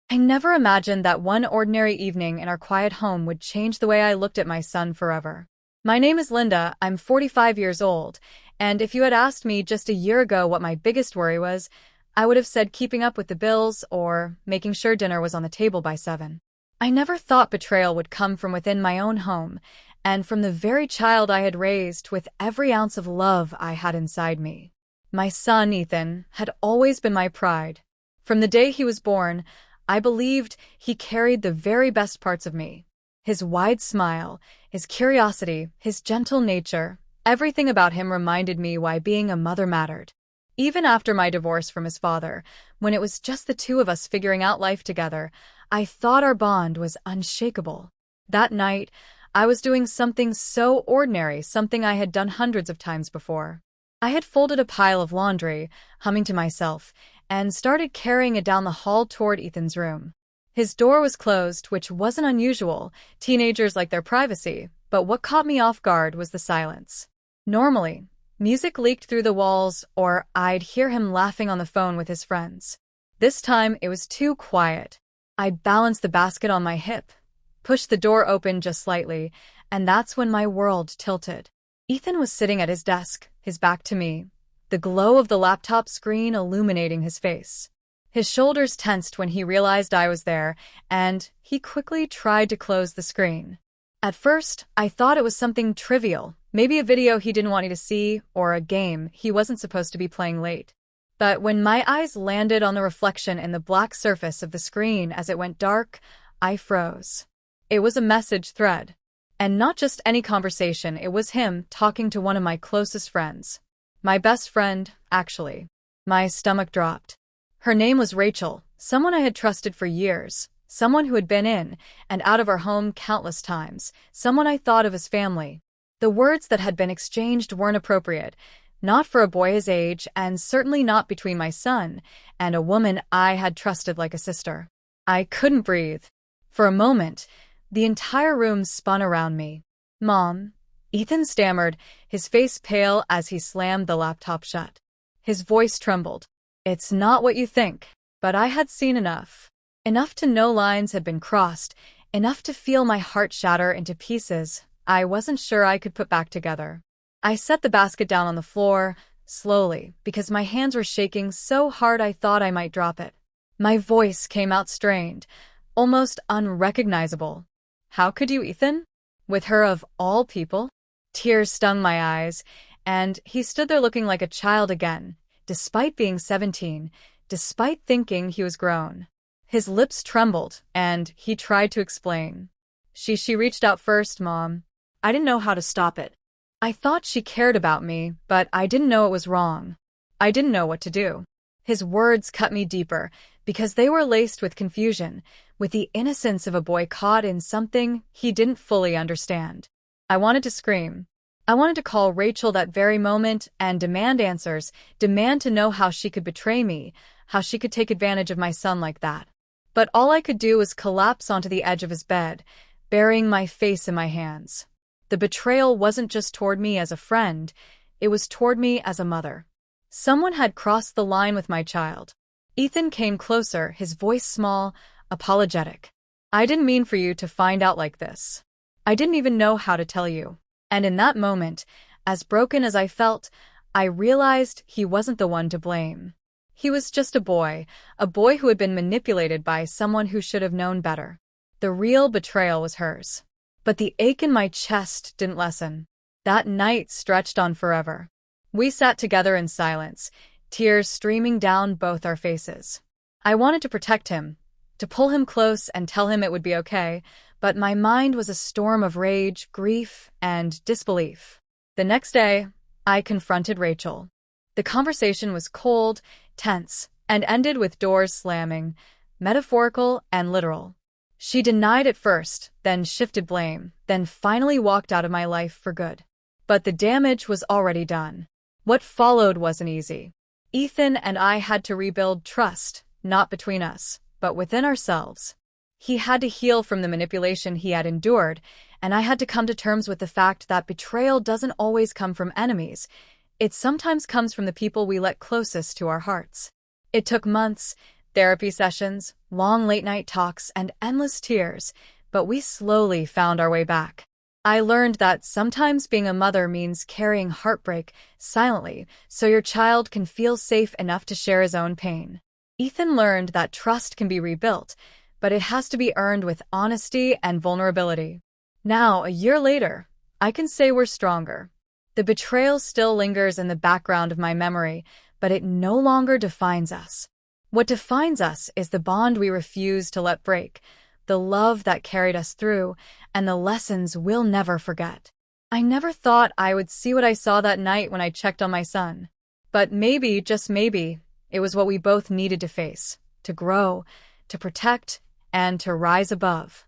I never imagined that one ordinary evening in our quiet home would change the way I looked at my son forever. My name is Linda, I'm 45 years old, and if you had asked me just a year ago what my biggest worry was, I would have said keeping up with the bills or making sure dinner was on the table by 7. I never thought betrayal would come from within my own home, and from the very child I had raised with every ounce of love I had inside me. My son, Ethan, had always been my pride. From the day he was born, I believed he carried the very best parts of me. His wide smile, his curiosity, his gentle nature, everything about him reminded me why being a mother mattered. Even after my divorce from his father, when it was just the two of us figuring out life together, I thought our bond was unshakable. That night, I was doing something so ordinary, something I had done hundreds of times before. I had folded a pile of laundry, humming to myself, and started carrying it down the hall toward Ethan's room. His door was closed, which wasn't unusual. Teenagers like their privacy, but what caught me off guard was the silence. Normally, music leaked through the walls, or I'd hear him laughing on the phone with his friends. This time, it was too quiet. I balanced the basket on my hip, pushed the door open just slightly, and that's when my world tilted. Ethan was sitting at his desk, his back to me, the glow of the laptop screen illuminating his face. His shoulders tensed when he realized I was there, and he quickly tried to close the screen. At first, I thought it was something trivial, maybe a video he didn't want me to see, or a game he wasn't supposed to be playing late. But when my eyes landed on the reflection in the black surface of the screen as it went dark, I froze. It was a message thread. And not just any conversation, it was him talking to one of my closest friends. My best friend, actually. My stomach dropped. Her name was Rachel, someone I had trusted for years, someone who had been in and out of our home countless times, someone I thought of as family. The words that had been exchanged weren't appropriate, not for a boy his age, and certainly not between my son and a woman I had trusted like a sister. I couldn't breathe. For a moment, the entire room spun around me. "Mom," Ethan stammered, his face pale as he slammed the laptop shut. His voice trembled. "It's not what you think." But I had seen enough. Enough to know lines had been crossed, enough to feel my heart shatter into pieces I wasn't sure I could put back together. I set the basket down on the floor, slowly, because my hands were shaking so hard I thought I might drop it. My voice came out strained, almost unrecognizable. "How could you, Ethan? With her of all people?" Tears stung my eyes, and he stood there looking like a child again, despite being 17, despite thinking he was grown. His lips trembled, and he tried to explain. She reached out first, Mom. I didn't know how to stop it. I thought she cared about me, but I didn't know it was wrong. I didn't know what to do." His words cut me deeper, because they were laced with confusion, with the innocence of a boy caught in something he didn't fully understand. I wanted to scream. I wanted to call Rachel that very moment and demand answers, demand to know how she could betray me, how she could take advantage of my son like that. But all I could do was collapse onto the edge of his bed, burying my face in my hands. The betrayal wasn't just toward me as a friend, it was toward me as a mother. Someone had crossed the line with my child. Ethan came closer, his voice small, apologetic. "I didn't mean for you to find out like this. I didn't even know how to tell you." And in that moment, as broken as I felt, I realized he wasn't the one to blame. He was just a boy who had been manipulated by someone who should have known better. The real betrayal was hers. But the ache in my chest didn't lessen. That night stretched on forever. We sat together in silence, tears streaming down both our faces. I wanted to protect him, to pull him close and tell him it would be okay, but my mind was a storm of rage, grief, and disbelief. The next day, I confronted Rachel. The conversation was cold, tense, and ended with doors slamming, metaphorical and literal. She denied at first, then shifted blame, then finally walked out of my life for good. But the damage was already done. What followed wasn't easy. Ethan and I had to rebuild trust, not between us, but within ourselves. He had to heal from the manipulation he had endured, and I had to come to terms with the fact that betrayal doesn't always come from enemies. It sometimes comes from the people we let closest to our hearts. It took months, Therapy sessions, long late-night talks, and endless tears, but we slowly found our way back. I learned that sometimes being a mother means carrying heartbreak silently so your child can feel safe enough to share his own pain. Ethan learned that trust can be rebuilt, but it has to be earned with honesty and vulnerability. Now, a year later, I can say we're stronger. The betrayal still lingers in the background of my memory, but it no longer defines us. What defines us is the bond we refuse to let break, the love that carried us through, and the lessons we'll never forget. I never thought I would see what I saw that night when I checked on my son. But maybe, just maybe, it was what we both needed to face, to grow, to protect, and to rise above.